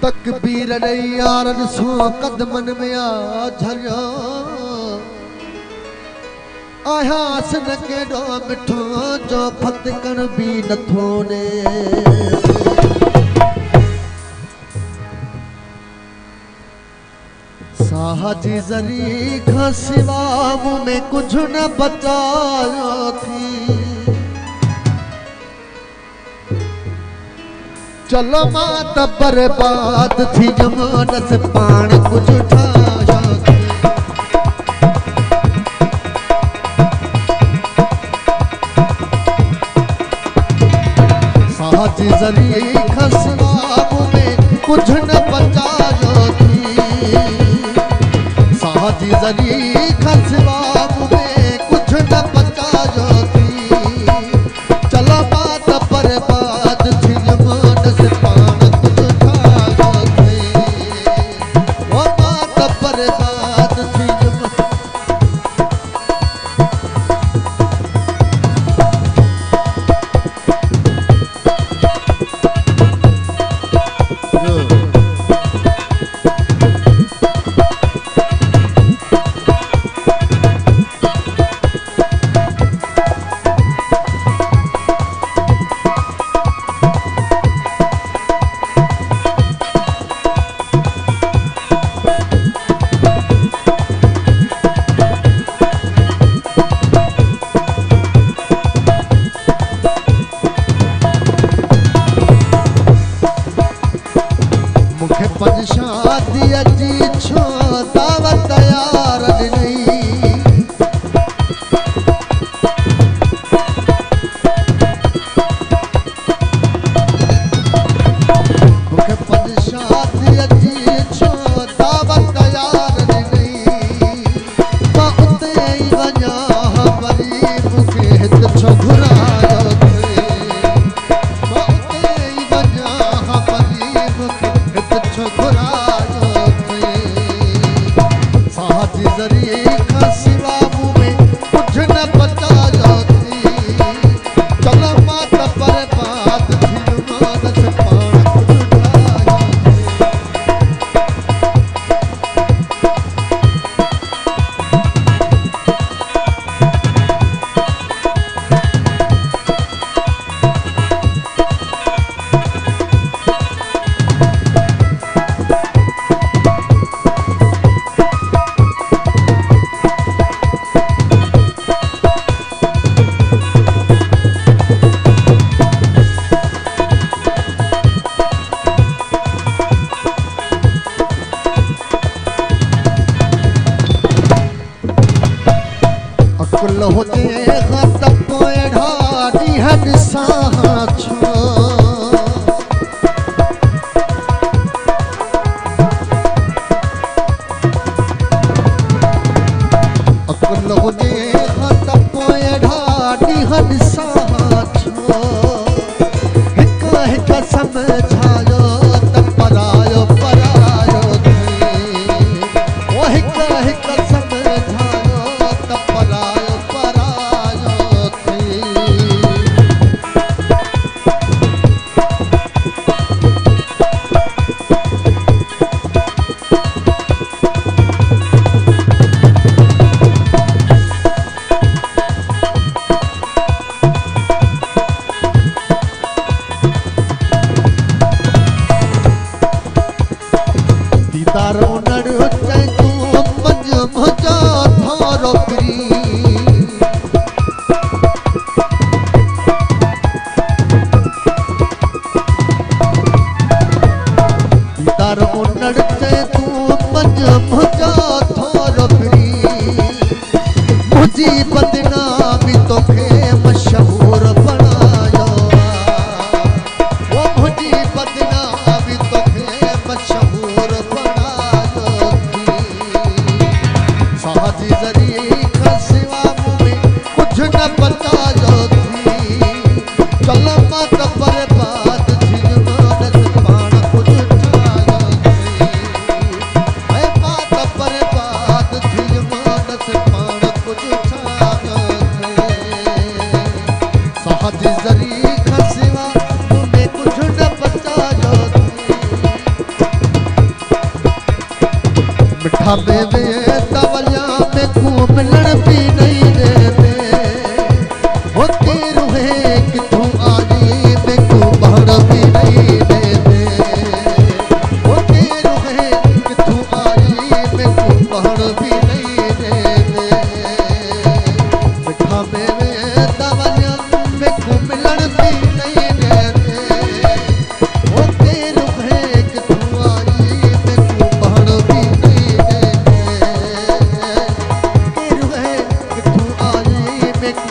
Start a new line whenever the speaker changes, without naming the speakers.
तकबीर यारन सो कदमन में आ झरिया आया सन केडो मिठो जो फतकन भी नथो ने साहजी जरी खां सिवा मुँह में कुछ न बचाया थी चलो मात बर्बाद थी जमान से पान कुछ ठाया थी साहजी जरी खां सिवा मुँह में कुछ न बचाया थी साहजी जरी खसवा में कुछ न बचा जाती चलो बात बर्बाद थी जमान से पान कुछ खा जाती वो बात बर्बाद थी शादी अजी छो दावत यार नहीं मुखे पद शादी अजी छो दावत यार नहीं मां उते ही वञा वरी मुखे हित छो घुरायो मां उते ही वञा वरी मुखे हित छो कुल होते खतम कोई ढाडी हद साछो कुल होते खतम कोई ढाडी हद साछो हिक हिक समझायो त परायो परायो थे ओ हिक हिक समझायो त परायो दीदारो नड़ चाहे तू मंज मजा थारो प्री दीदारो नड़ चाहे तू मंज मजा थारो प्री मुझी बदनामी तोखे मशहूर बनायो वो मुझी बदनामी तोखे मशहूर साहजी जरी खसवा में कुछ न बचा थी चलो मत बर्बाद थी जमान से पान कुछ ठाया खाबे वे तवलिया में को मिलन भी नहीं देते होती रुहे कि तू आजी में को बाहर भी नहीं देते होती रुहे कि तू आजी में को बाहर भी